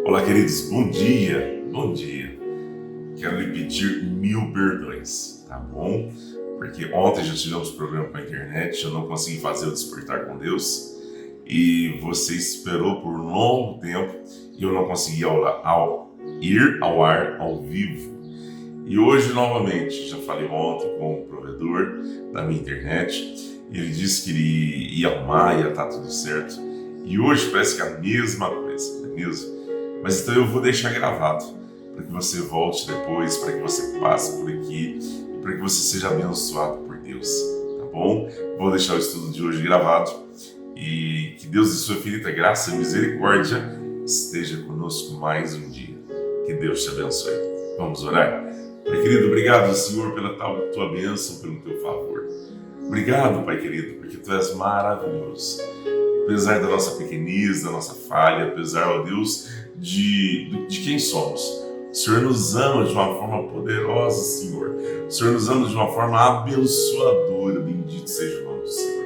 Olá, queridos, bom dia, bom dia. Quero lhe pedir 1000 perdões, tá bom? Porque ontem já tivemos problema com a internet, eu não consegui fazer o Despertar com Deus e você esperou por um longo tempo e eu não consegui ir ao ar ao vivo. E hoje, novamente, já falei ontem com o provedor da minha internet, ele disse que ele ia arrumar, ia estar tudo certo. E hoje parece que é a mesma coisa, não é mesmo? Mas então eu vou deixar gravado, para que você volte depois, para que você passe por aqui e para que você seja abençoado por Deus, tá bom? Vou deixar o estudo de hoje gravado e que Deus de sua infinita graça e misericórdia esteja conosco mais um dia. Que Deus te abençoe. Vamos orar? Pai querido, obrigado, Senhor, pela tua bênção, pelo teu favor. Obrigado, Pai querido, porque tu és maravilhoso. Apesar da nossa pequenez, da nossa falha, apesar, ó Deus, de quem somos. O Senhor nos ama de uma forma poderosa, Senhor. O Senhor nos ama de uma forma abençoadora. Bendito seja o nome do Senhor.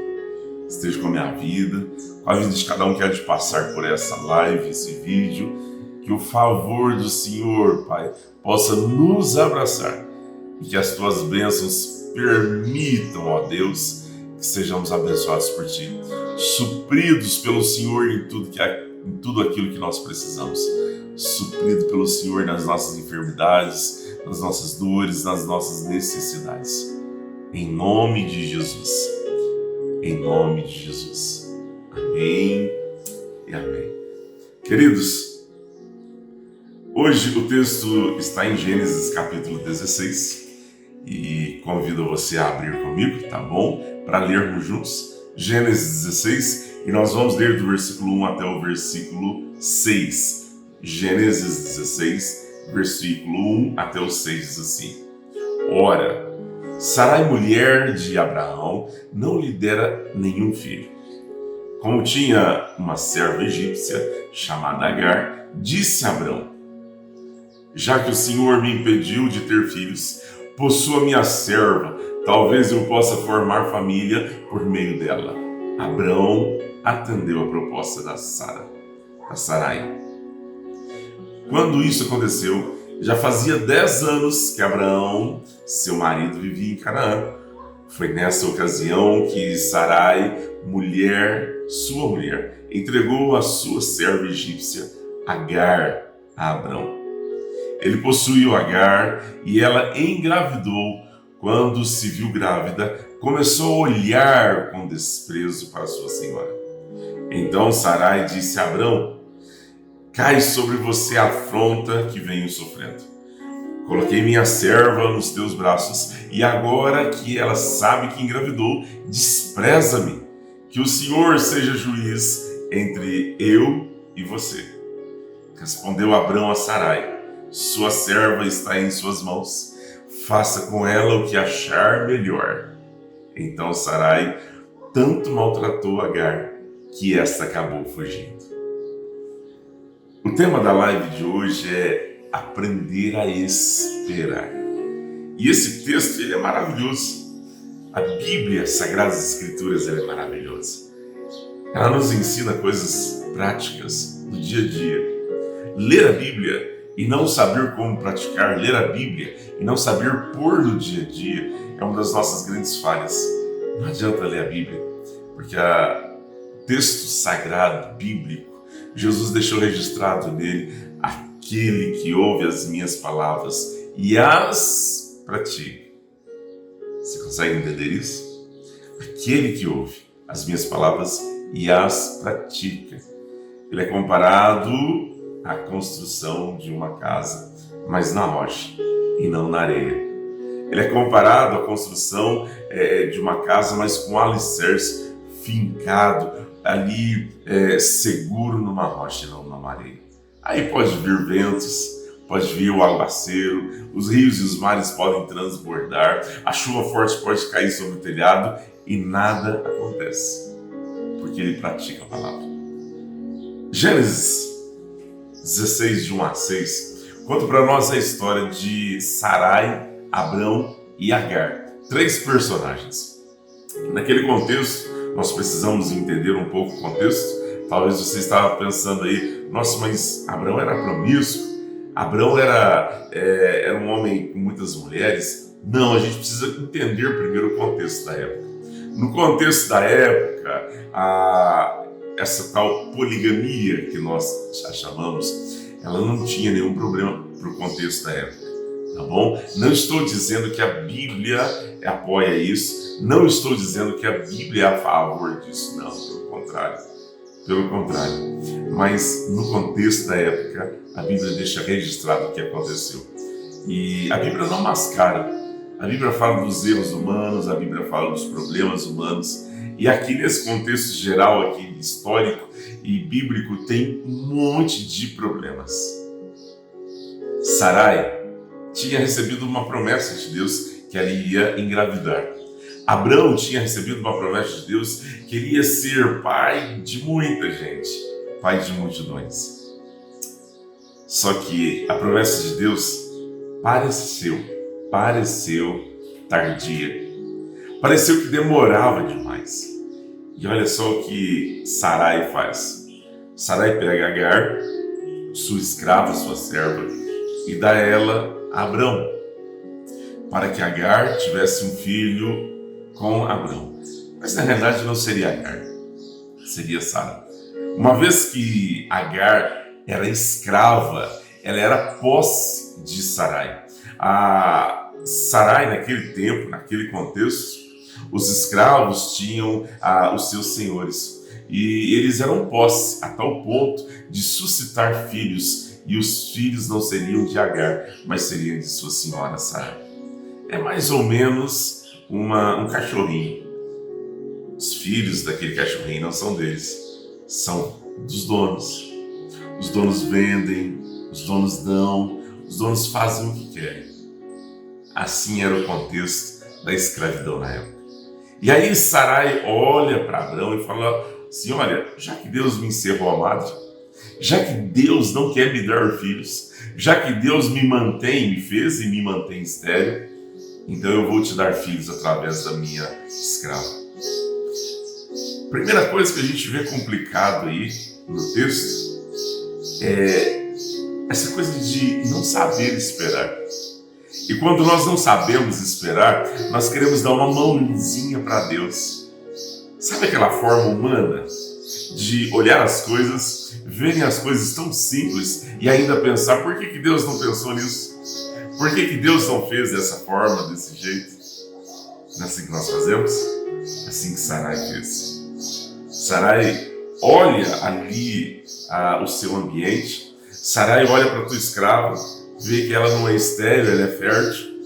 Esteja com a minha vida, com a vida de cada um que há de passar por essa live, esse vídeo. Que o favor do Senhor, Pai, possa nos abraçar. E que as tuas bênçãos permitam, ó Deus, que sejamos abençoados por Ti. Supridos pelo Senhor em tudo aquilo que nós precisamos. Suprido pelo Senhor nas nossas enfermidades, nas nossas dores, nas nossas necessidades. Em nome de Jesus. Em nome de Jesus. Amém e amém. Queridos, hoje o texto está em Gênesis capítulo 16 e convido você a abrir comigo, tá bom? Para lermos juntos. Gênesis 16 e nós vamos ler do versículo 1 até o versículo 6. Gênesis 16, versículo 1 até o 6 diz assim: Ora, Sarai, mulher de Abraão, não lhe dera nenhum filho. Como tinha uma serva egípcia chamada Agar, disse a Abrão: Já que o Senhor me impediu de ter filhos, possua minha serva, talvez eu possa formar família por meio dela. Abrão atendeu a proposta da Sarai. Quando isso aconteceu, já fazia 10 anos que Abraão, seu marido, vivia em Canaã. Foi nessa ocasião que Sarai, sua mulher, entregou a sua serva egípcia, Agar, a Abrão. Ele possuiu Agar e ela engravidou. Quando se viu grávida, começou a olhar com desprezo para sua senhora. Então Sarai disse a Abrão: Cai sobre você a afronta que venho sofrendo. Coloquei minha serva nos teus braços e agora que ela sabe que engravidou, despreza-me. Que o Senhor seja juiz entre eu e você. Respondeu Abrão a Sarai: Sua serva está em suas mãos. Faça com ela o que achar melhor. Então Sarai tanto maltratou Agar que esta acabou fugindo. O tema da live de hoje é aprender a esperar. E esse texto ele é maravilhoso. A Bíblia, as Sagradas Escrituras, ela é maravilhosa. Ela nos ensina coisas práticas do dia a dia. Ler a Bíblia e não saber como praticar, ler a Bíblia e não saber pôr no dia a dia é uma das nossas grandes falhas. Não adianta ler a Bíblia, porque o texto sagrado, bíblico, Jesus deixou registrado nele: aquele que ouve as minhas palavras e as pratica. Você consegue entender isso? Aquele que ouve as minhas palavras e as pratica. Ele é comparado à construção de uma casa, mas na rocha e não na areia. Ele é comparado à construção de uma casa, mas com alicerce fincado ali, seguro numa rocha e não numa areia. Aí pode vir ventos, pode vir o aguaceiro, os rios e os mares podem transbordar, a chuva forte pode cair sobre o telhado e nada acontece, porque ele pratica a palavra. Gênesis 16, de 1 a 6, conta para nós a história de Sarai, Abrão e Agar, 3 personagens. Naquele contexto, nós precisamos entender um pouco o contexto. Talvez você estava pensando aí, nossa, mas Abraão era promíscuo, Abraão era um homem com muitas mulheres. Não, a gente precisa entender primeiro o contexto da época. No contexto da época, essa tal poligamia que nós já chamamos, ela não tinha nenhum problema para o contexto da época, tá bom? Não estou dizendo que a Bíblia apoia isso, não estou dizendo que a Bíblia é a favor disso, não, pelo contrário. Mas no contexto da época, a Bíblia deixa registrado o que aconteceu. E a Bíblia não mascara, a Bíblia fala dos erros humanos, a Bíblia fala dos problemas humanos. E aqui nesse contexto geral, aqui histórico e bíblico, tem um monte de problemas. Sarai tinha recebido uma promessa de Deus que ela ia engravidar. Abraão tinha recebido uma promessa de Deus que ele ia ser pai de muita gente, pai de multidões. Só que a promessa de Deus pareceu tardia. Pareceu que demorava demais. E olha só o que Sarai faz. Sarai pega Agar, sua escrava, sua serva, e dá ela a Abrão, para que Agar tivesse um filho com Abrão. Mas na realidade não seria Agar, seria Sara. Uma vez que Agar era escrava, ela era posse de Sarai. A Sarai, naquele tempo, naquele contexto, os escravos tinham os seus senhores e eles eram posse a tal ponto de suscitar filhos, e os filhos não seriam de Agar, mas seriam de sua senhora Sarai. É mais ou menos um cachorrinho. Os filhos daquele cachorrinho não são deles, são dos donos. Os donos vendem, os donos dão, os donos fazem o que querem. Assim era o contexto da escravidão na época. E aí Sarai olha para Abrão e fala assim, olha, já que Deus me encerrou a madre, já que Deus não quer me dar filhos, já que Deus me fez e me mantém estéril, então eu vou te dar filhos através da minha escrava. Primeira coisa que a gente vê complicado aí no texto é essa coisa de não saber esperar. E quando nós não sabemos esperar, nós queremos dar uma mãozinha para Deus. Sabe aquela forma humana de olhar as coisas, verem as coisas tão simples e ainda pensar, por que Deus não pensou nisso? Por que Deus não fez dessa forma, desse jeito? Não é assim que nós fazemos? É assim que Sarai fez. Sarai olha ali o seu ambiente, Sarai olha para a tua escrava, vê que ela não é estéril, ela é fértil,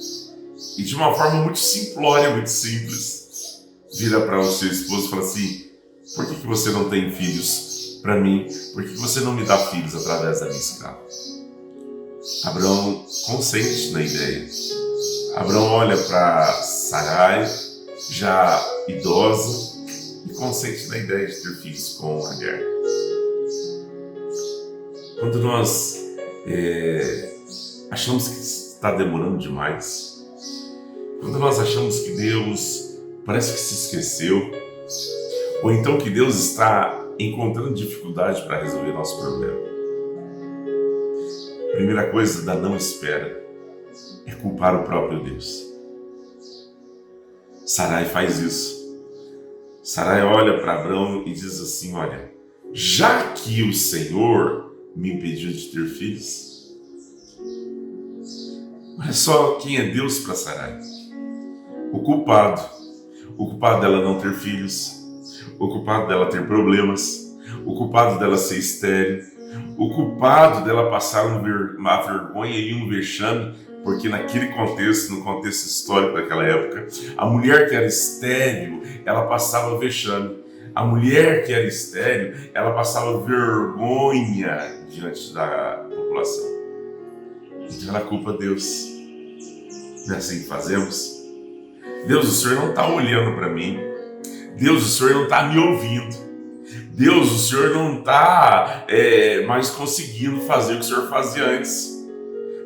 e de uma forma muito simplória, muito simples, vira para o seu esposo e fala assim, por que você não tem filhos para mim? Por que você não me dá filhos através da minha escrava? Abraão consente na ideia. Abraão olha para Sarai, já idosa, e consente na ideia de ter filhos com Agar. Quando nós achamos que está demorando demais, quando nós achamos que Deus parece que se esqueceu, ou então que Deus está encontrando dificuldade para resolver nosso problema, a primeira coisa da não espera é culpar o próprio Deus. Sarai faz isso. Sarai olha para Abrão e diz assim, olha, já que o Senhor me impediu de ter filhos, olha só quem é Deus para Sarai. O culpado dela não ter filhos, o culpado dela ter problemas, o culpado dela ser estéril, o culpado dela passar uma vergonha e um vexame, porque naquele contexto, no contexto histórico daquela época, a mulher que era estéril, ela passava vexame. A mulher que era estéril, ela passava vergonha diante da população. Então ela culpa Deus. Não é assim que fazemos? Deus, o Senhor não está olhando para mim. Deus, o Senhor não está me ouvindo. Deus, o Senhor não está mais conseguindo fazer o que o Senhor fazia antes.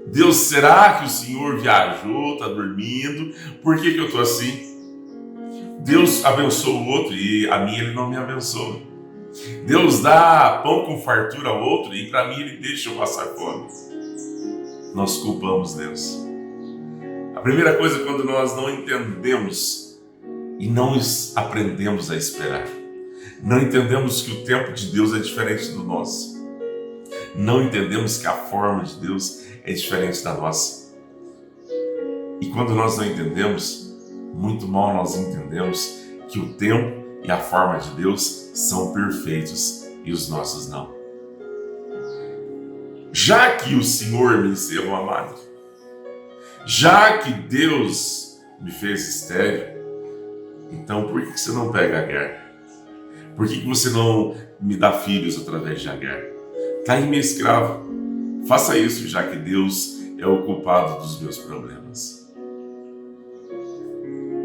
Deus, será que o Senhor viajou, está dormindo? Por que eu estou assim? Deus abençoou o outro e a mim Ele não me abençoa. Deus dá pão com fartura ao outro e para mim Ele deixa eu passar fome. Nós culpamos Deus. A primeira coisa é quando nós não entendemos e não aprendemos a esperar. Não entendemos que o tempo de Deus é diferente do nosso. Não entendemos que a forma de Deus é diferente da nossa. E quando nós não entendemos, muito mal nós entendemos que o tempo e a forma de Deus são perfeitos e os nossos não. Já que o Senhor me encerrou uma madre, já que Deus me fez estéril, então por que você não pega Agar? Por que você não me dá filhos através de Agar? Está aí minha escrava. Faça isso, já que Deus é o culpado dos meus problemas.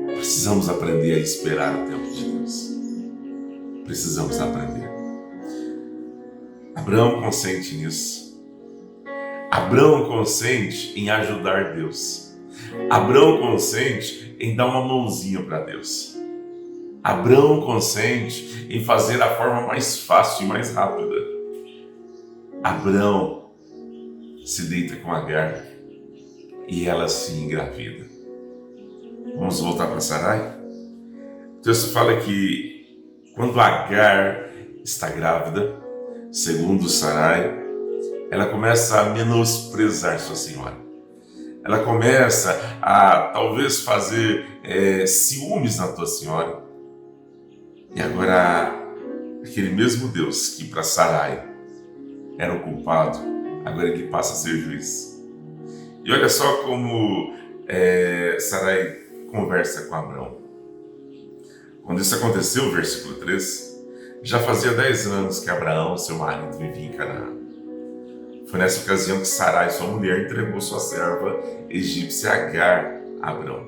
Precisamos aprender a esperar o tempo de Deus. Precisamos aprender. Abraão consente nisso. Abraão consente em ajudar Deus. Abraão consente em dar uma mãozinha para Deus. Abraão consente em fazer a forma mais fácil e mais rápida. Abraão se deita com Agar e ela se engravida. Vamos voltar para Sarai? O texto fala que quando Agar está grávida, segundo Sarai, ela começa a menosprezar sua senhora. Ela começa a talvez fazer ciúmes na tua senhora. E agora, aquele mesmo Deus que para Sarai era o culpado, agora ele passa a ser juiz. E olha só como Sarai conversa com Abraão. Quando isso aconteceu, versículo 3, já fazia 10 anos que Abraão, seu marido, vivia em Canaã. Foi nessa ocasião que Sarai, sua mulher, entregou sua serva egípcia Agar a Abraão.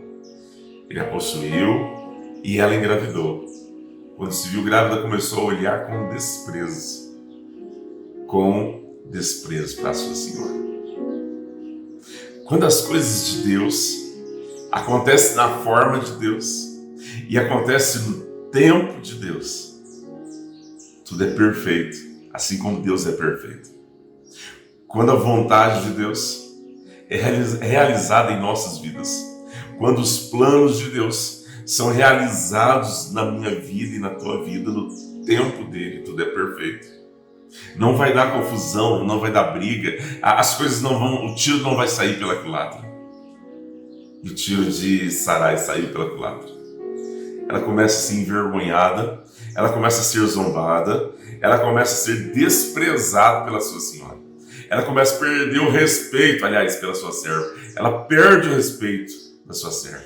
Ele a possuiu e ela engravidou. Quando se viu grávida, começou a olhar com desprezo para sua senhora. Quando as coisas de Deus acontecem na forma de Deus e acontecem no tempo de Deus, tudo é perfeito, assim como Deus é perfeito. Quando a vontade de Deus é realizada em nossas vidas, quando os planos de Deus são realizados na minha vida e na tua vida, no tempo dele, tudo é perfeito. Não vai dar confusão, não vai dar briga, as coisas não vão, o tiro não vai sair pela culatra. E o tiro de Sarai saiu pela culatra. Ela começa a ser envergonhada, ela começa a ser zombada, ela começa a ser desprezada pela sua senhora. Ela começa a perder o respeito, aliás, pela sua serva. Ela perde o respeito da sua serva.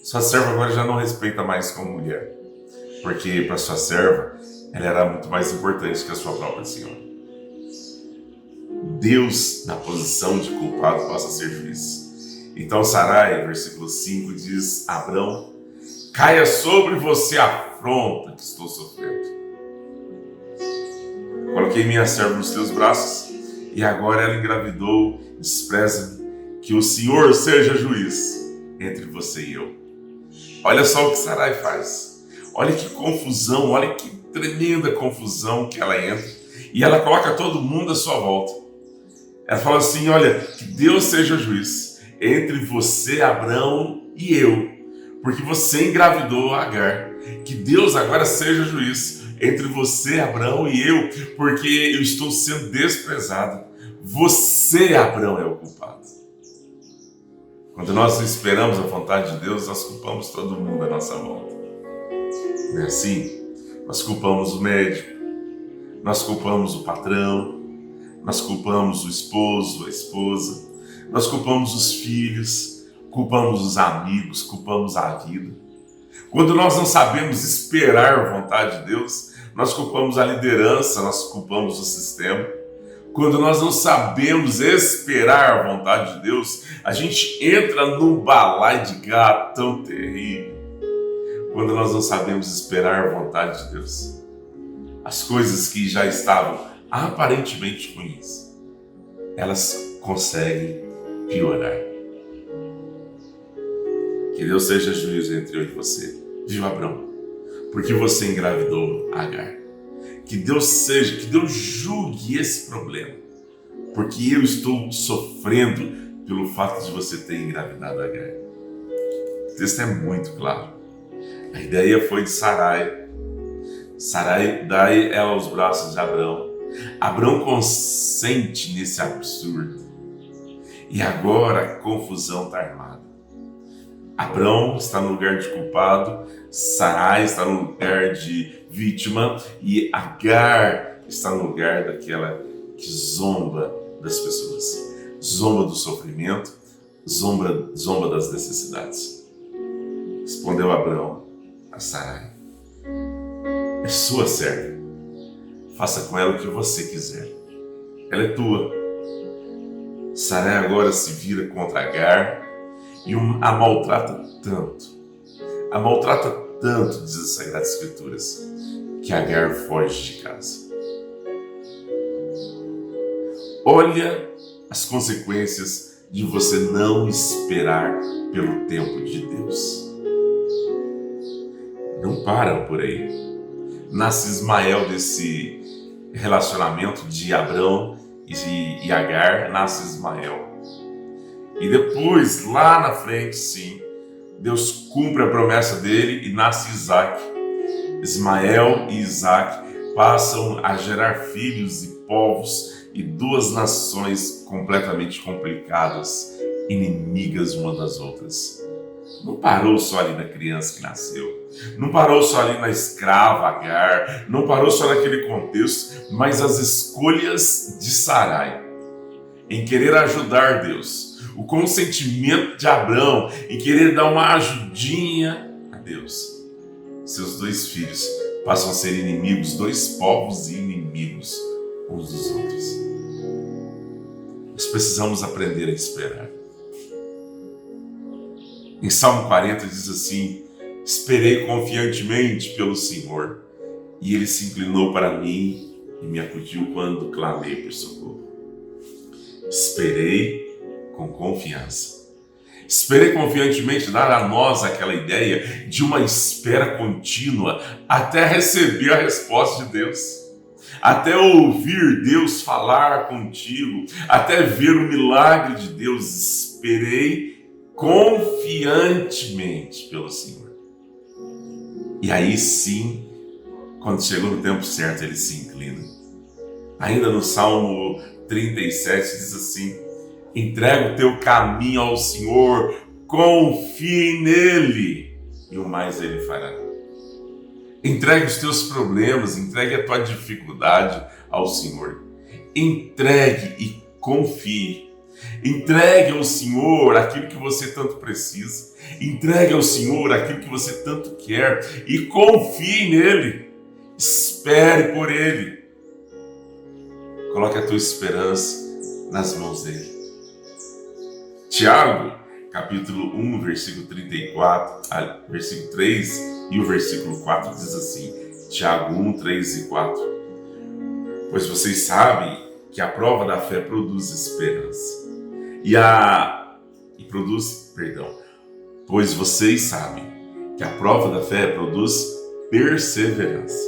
Sua serva agora já não respeita mais como mulher, porque para sua serva, ela era muito mais importante que a sua própria senhora. Deus, na posição de culpado, passa a ser juiz. Então Sarai, versículo 5, diz: Abrão, caia sobre você a afronta que estou sofrendo. Coloquei minha serva nos teus braços e agora ela engravidou. Despreza-me, que o Senhor seja juiz entre você e eu. Olha só o que Sarai faz. Olha que confusão, olha que tremenda confusão que ela entra. E ela coloca todo mundo à sua volta. Ela fala assim: olha, que Deus seja juiz entre você, Abrão, e eu, porque você engravidou Agar. Que Deus agora seja juiz entre você, Abrão, e eu, porque eu estou sendo desprezado. Você, Abrão, é o culpado. Quando nós esperamos a vontade de Deus, nós culpamos todo mundo à nossa volta. Não é assim? Nós culpamos o médico, nós culpamos o patrão, nós culpamos o esposo, a esposa, nós culpamos os filhos, culpamos os amigos, culpamos a vida. Quando nós não sabemos esperar a vontade de Deus, nós culpamos a liderança, nós culpamos o sistema. Quando nós não sabemos esperar a vontade de Deus, a gente entra num balaio de gato tão terrível. Quando nós não sabemos esperar a vontade de Deus, as coisas que já estavam aparentemente ruins, elas conseguem piorar. Que Deus seja juiz entre eu e você, viu, Abrão? Porque você engravidou Agar. que Deus julgue esse problema, porque eu estou sofrendo pelo fato de você ter engravidado Agar. O texto é muito claro. A ideia foi de Sarai. Sarai dá ela aos braços de Abrão. Abrão consente nesse absurdo. E agora a confusão está armada. Abrão está no lugar de culpado, Sarai está no lugar de vítima e Agar está no lugar daquela que zomba das pessoas, zomba do sofrimento, zomba das necessidades. Respondeu Abrão a Sarai: é sua serva, faça com ela o que você quiser, ela é tua. Sarai agora se vira contra Agar e a maltrata tanto, diz as Sagradas Escrituras, que Agar foge de casa. Olha as consequências de você não esperar pelo tempo de Deus. Não param por aí. Nasce Ismael desse relacionamento de Abrão e Agar, nasce Ismael. E depois, lá na frente, sim, Deus cumpre a promessa dele e nasce Isaac. Ismael e Isaac passam a gerar filhos e povos e duas nações completamente complicadas, inimigas uma das outras. Não parou só ali na criança que nasceu, não parou só ali na escrava Agar, não parou só naquele contexto, mas as escolhas de Sarai em querer ajudar Deus, o consentimento de Abrão em querer dar uma ajudinha a Deus. Seus dois filhos passam a ser inimigos, dois povos inimigos uns dos outros. Nós precisamos aprender a esperar. Em Salmo 40 diz assim: esperei confiantemente pelo Senhor, e Ele se inclinou para mim e me acudiu quando clamei por socorro. Esperei com confiança. Esperei confiantemente, dar a nós aquela ideia de uma espera contínua até receber a resposta de Deus, até ouvir Deus falar contigo, até ver o milagre de Deus. Esperei confiantemente pelo Senhor. E aí sim, quando chegou no tempo certo, Ele se inclina. Ainda no Salmo 37 diz assim: entrega o teu caminho ao Senhor, confie nele e o mais Ele fará. Entregue os teus problemas, entregue a tua dificuldade ao Senhor. Entregue e confie. Entregue ao Senhor aquilo que você tanto precisa. Entregue ao Senhor aquilo que você tanto quer e confie nele. Espere por Ele. Coloque a tua esperança nas mãos dele. Tiago, capítulo 1, versículo versículo 3 e o versículo 4 diz assim: Tiago 1, 3 e 4. Pois vocês sabem que a prova da fé produz esperança. Pois vocês sabem que a prova da fé produz perseverança.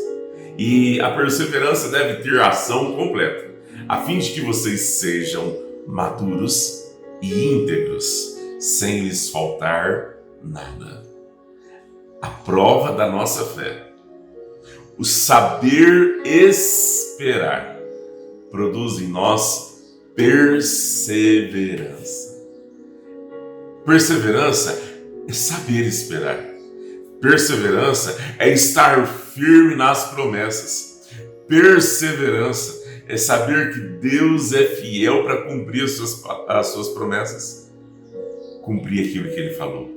E a perseverança deve ter ação completa, a fim de que vocês sejam maduros e íntegros, sem lhes faltar nada. A prova da nossa fé, o saber esperar, produz em nós perseverança. Perseverança é saber esperar. Perseverança é estar firme nas promessas. Perseverança é saber que Deus é fiel para cumprir as suas promessas, cumprir aquilo que Ele falou.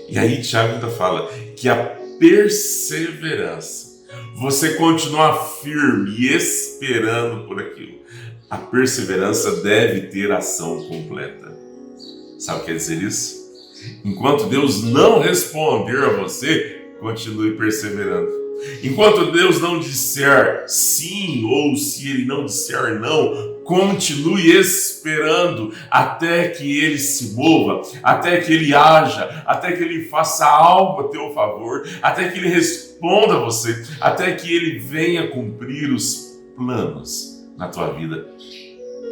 E aí Tiago ainda fala que a perseverança, você continuar firme e esperando por aquilo, a perseverança deve ter ação completa. Sabe o que quer dizer isso? Enquanto Deus não responder a você, continue perseverando. Enquanto Deus não disser sim, ou se Ele não disser não, continue esperando até que Ele se mova, até que Ele haja, até que Ele faça algo a teu favor, até que Ele responda a você, até que Ele venha cumprir os planos na tua vida.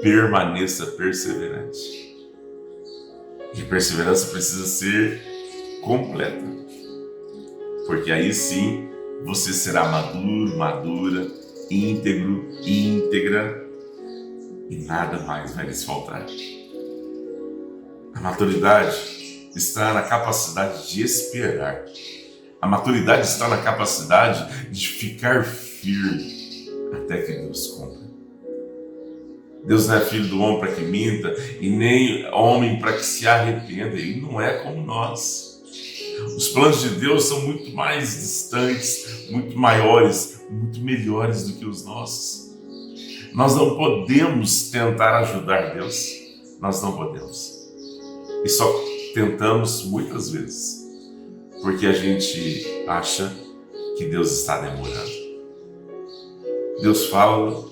Permaneça perseverante. E perseverança precisa ser completa, porque aí sim você será maduro, madura, íntegro, íntegra, e nada mais vai lhes faltar. A maturidade está na capacidade de esperar. A maturidade está na capacidade de ficar firme até que Deus cumpra. Deus não é filho do homem para que minta, e nem homem para que se arrependa. Ele não é como nós. Os planos de Deus são muito mais distantes, muito maiores, muito melhores do que os nossos. Nós não podemos tentar ajudar Deus. Nós não podemos. E só tentamos muitas vezes porque a gente acha que Deus está demorando. Deus fala,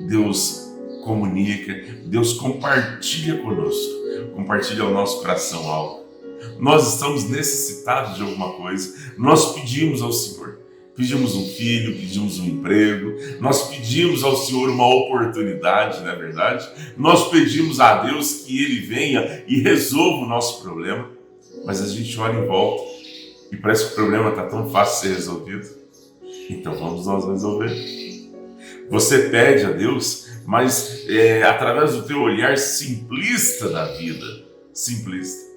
Deus comunica, Deus compartilha conosco, compartilha ao nosso coração algo. Nós estamos necessitados de alguma coisa, nós pedimos ao Senhor, pedimos um filho, pedimos um emprego, nós pedimos ao Senhor uma oportunidade, não é verdade? Nós pedimos a Deus que Ele venha e resolva o nosso problema, mas a gente olha em volta e parece que o problema está tão fácil de ser resolvido. Então vamos nós resolver. Você pede a Deus, mas através do teu olhar simplista da vida, simplista,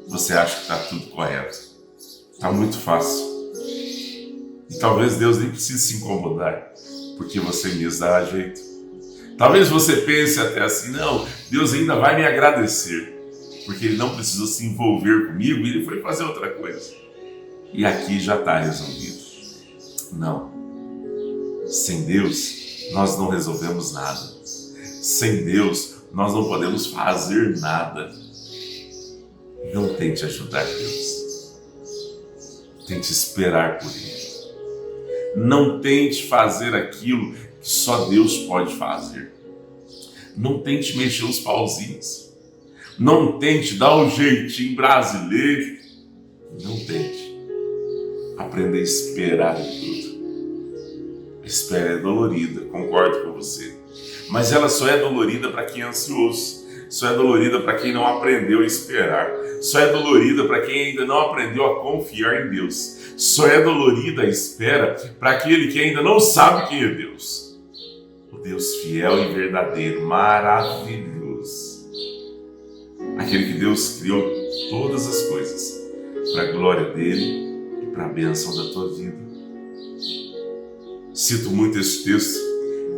você acha que está tudo correto, está muito fácil. E talvez Deus nem precise se incomodar, porque você mesmo dá jeito. Talvez você pense até assim, não, Deus ainda vai me agradecer, porque Ele não precisou se envolver comigo e Ele foi fazer outra coisa. E aqui já está resolvido. Não. Sem Deus, nós não resolvemos nada. Sem Deus, nós não podemos fazer nada. Não tente ajudar Deus. Tente esperar por Ele. Não tente fazer aquilo que só Deus pode fazer. Não tente mexer os pauzinhos. Não tente dar um jeitinho brasileiro. Não tente. Aprenda a esperar em tudo. A espera é dolorida, concordo com você. Mas ela só é dolorida para quem é ansioso. Só é dolorida para quem não aprendeu a esperar. Só é dolorida para quem ainda não aprendeu a confiar em Deus. Só é dolorida a espera para aquele que ainda não sabe quem é Deus. O Deus fiel e verdadeiro, maravilhoso. Aquele que Deus criou todas as coisas para a glória dele e para a bênção da tua vida. Cito muito esse texto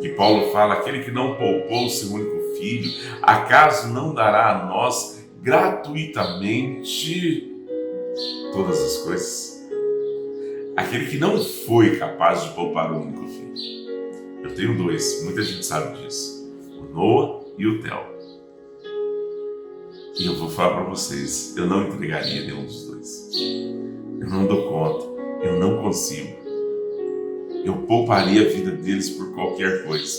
que Paulo fala, aquele que não poupou o seu único filho, acaso não dará a nós gratuitamente todas as coisas? Aquele que não foi capaz de poupar o único filho. Eu tenho dois, muita gente sabe disso, o Noah e o Theo. E eu vou falar para vocês, eu não entregaria nenhum dos dois. Eu não dou conta, eu não consigo. Eu pouparia a vida deles por qualquer coisa.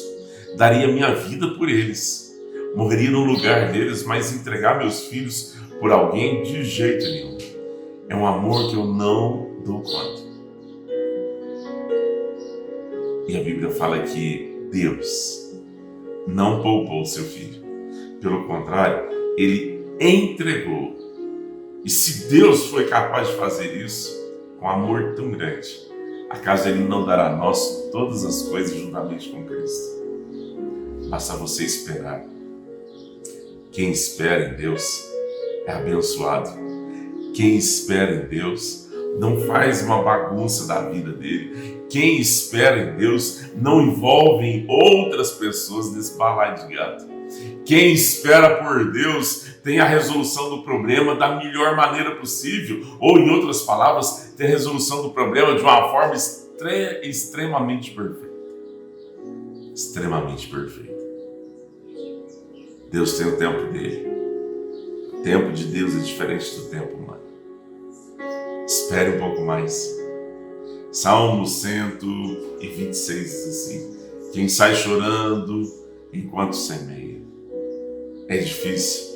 Daria minha vida por eles. Morreria no lugar deles, mas entregar meus filhos por alguém de jeito nenhum. É um amor que eu não dou conta. E a Bíblia fala que Deus não poupou o seu filho. Pelo contrário, Ele entregou. E se Deus foi capaz de fazer isso com amor tão grande, acaso Ele não dará a nós todas as coisas juntamente com Cristo? Basta você esperar. Quem espera em Deus é abençoado. Quem espera em Deus não faz uma bagunça da vida dele. Quem espera em Deus não envolve outras pessoas nesse balaio de gato. Quem espera por Deus tem a resolução do problema da melhor maneira possível, ou em outras palavras, tem a resolução do problema de uma forma extremamente perfeita. Extremamente perfeita. Deus tem o tempo dele. O tempo de Deus é diferente do tempo humano. Espere um pouco mais. Salmo 126 diz assim: quem sai chorando enquanto semeia. É difícil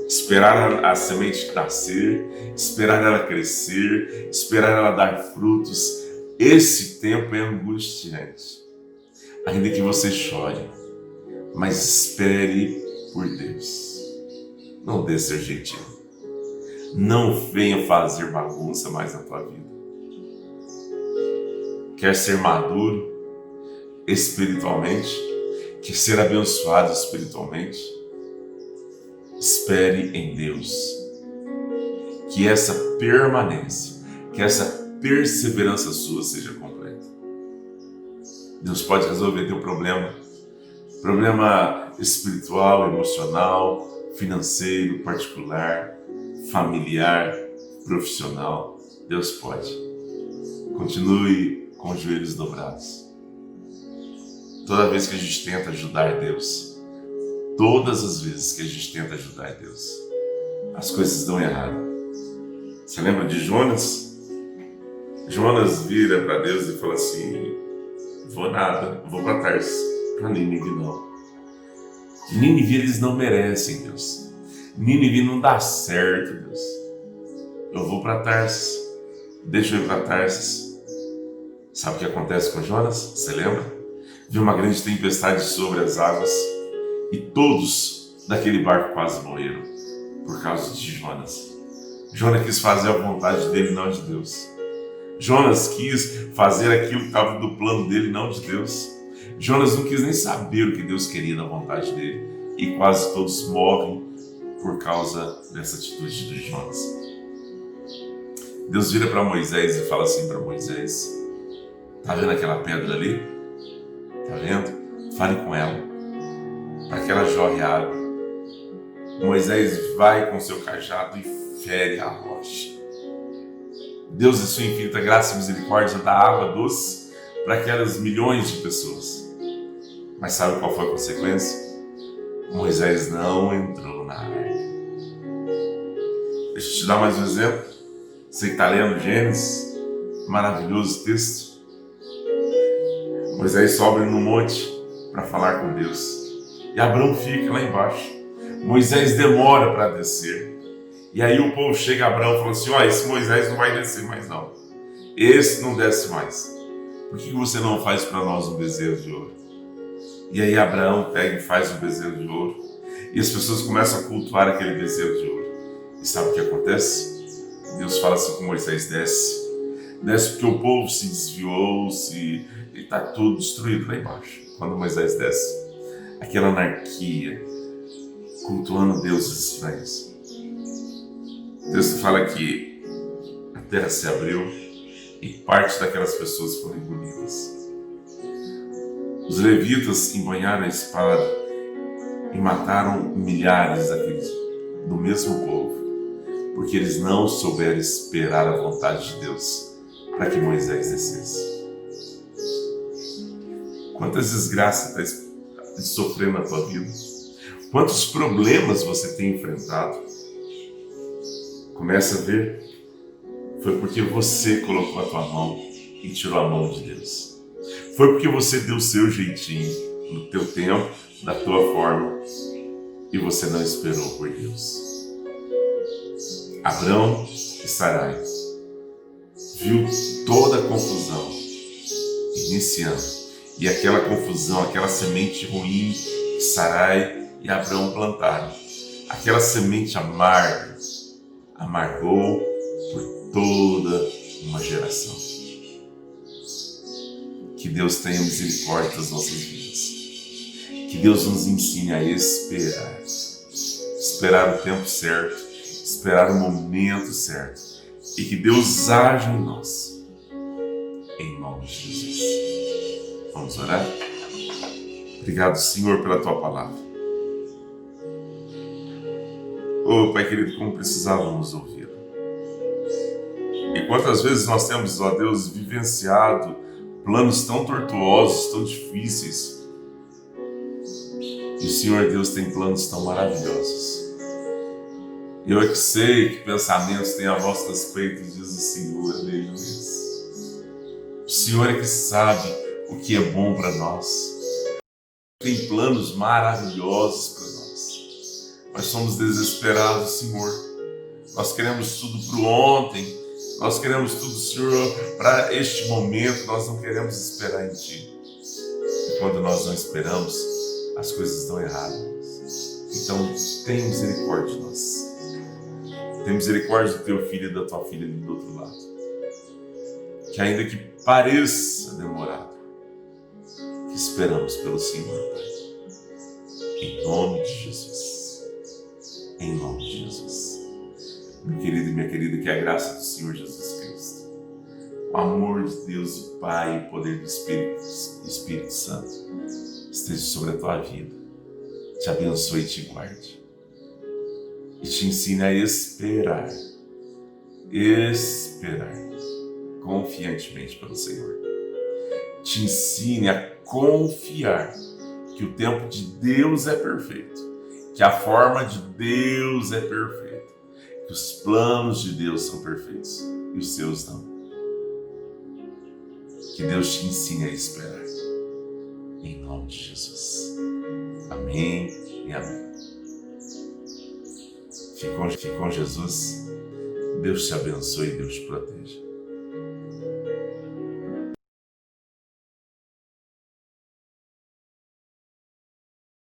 esperar a semente nascer, esperar ela crescer, esperar ela dar frutos. Esse tempo é angustiante. Ainda que você chore, mas espere por Deus. Não dê seu jeitinho. Não venha fazer bagunça mais na tua vida. Quer ser maduro espiritualmente? Quer ser abençoado espiritualmente? Espere em Deus. Que essa permanência, que essa perseverança sua seja completa. Deus pode resolver teu problema espiritual, emocional, financeiro, particular, familiar, profissional. Deus pode. Continue com os joelhos dobrados. Toda vez que a gente tenta ajudar Deus, todas as vezes que a gente tenta ajudar Deus, as coisas dão errado. Você lembra de Jonas? Jonas vira para Deus e fala assim: vou nada, vou para Tarsis, para Nínive não. Nínive eles não merecem, Deus. Nínive não dá certo, Deus. Eu vou para Tarsis, deixa eu ir para Tarsis. Sabe o que acontece com Jonas? Você lembra? Viu uma grande tempestade sobre as águas e todos daquele barco quase morreram por causa de Jonas. Jonas quis fazer a vontade dele, não de Deus. Jonas quis fazer aquilo que estava do plano dele, não de Deus. Jonas não quis nem saber o que Deus queria da vontade dele. E quase todos morrem por causa dessa atitude de Jonas. Deus vira para Moisés e fala assim para Moisés: tá vendo aquela pedra ali? Tá vendo? Fale com ela, para que ela jorre água. Moisés vai com seu cajado e fere a rocha. Deus, em sua infinita graça e misericórdia, dá água doce para aquelas milhões de pessoas. Mas sabe qual foi a consequência? Moisés não entrou na arca. Deixa eu te dar mais um exemplo. Você que está lendo Gênesis, maravilhoso texto. Moisés sobe no monte para falar com Deus. E Abrão fica lá embaixo. Moisés demora para descer. E aí o povo chega a Abrão e fala assim: ó, esse Moisés não vai descer mais não. Esse não desce mais. Por que você não faz para nós um bezerro de ouro? E aí Abraão pega e faz um bezerro de ouro. E as pessoas começam a cultuar aquele bezerro de ouro. E sabe o que acontece? Deus fala assim com Moisés: desce. Desce porque o povo se desviou, e está tudo destruído lá embaixo. Quando Moisés desce, aquela anarquia, cultuando deuses estranhos. Deus fala que a terra se abriu e parte daquelas pessoas foram engolidas. Os levitas embanharam a espada e mataram milhares daqueles do mesmo povo, porque eles não souberam esperar a vontade de Deus para que Moisés descesse. Quantas desgraças está sofrendo na tua vida? Quantos problemas você tem enfrentado? Começa a ver. Foi porque você colocou a tua mão e tirou a mão de Deus. Foi porque você deu o seu jeitinho, no teu tempo, da tua forma, e você não esperou por Deus. Abrão e Sarai viu toda a confusão iniciando, e aquela confusão, aquela semente ruim que Sarai e Abrão plantaram, aquela semente amarga, amargou por toda uma geração. Que Deus tenha misericórdia das nossas vidas. Que Deus nos ensine a esperar. Esperar o tempo certo, esperar o momento certo. E que Deus age em nós. Em nome de Jesus. Vamos orar? Obrigado, Senhor, pela Tua palavra. Oh, Pai querido, como precisávamos ouvi-la. E quantas vezes nós temos, ó Deus, vivenciado planos tão tortuosos, tão difíceis. E o Senhor Deus tem planos tão maravilhosos. E eu é que sei que pensamentos têm a vosso respeito, diz o Senhor, aleluia. O Senhor é que sabe o que é bom para nós. Tem planos maravilhosos para nós. Nós somos desesperados, Senhor. Nós queremos tudo para o ontem. Nós queremos tudo, Senhor, para este momento. Nós não queremos esperar em Ti. E quando nós não esperamos, as coisas estão erradas. Então, tem misericórdia de nós. Tem misericórdia do Teu filho e da Tua filha ali do outro lado. Que ainda que pareça demorado, que esperamos pelo Senhor, Pai. Em nome de Jesus. Em nome de Jesus. Meu querido e minha querida, que a graça do Senhor Jesus Cristo, o amor de Deus, o Pai e o poder do Espírito Santo esteja sobre a tua vida, te abençoe e te guarde. E te ensine a esperar confiantemente pelo Senhor. Te ensine a confiar que o tempo de Deus é perfeito, que a forma de Deus é perfeita, que os planos de Deus são perfeitos e os seus não. Que Deus te ensine a esperar. Em nome de Jesus. Amém e amém. Fique com Jesus. Deus te abençoe e Deus te proteja.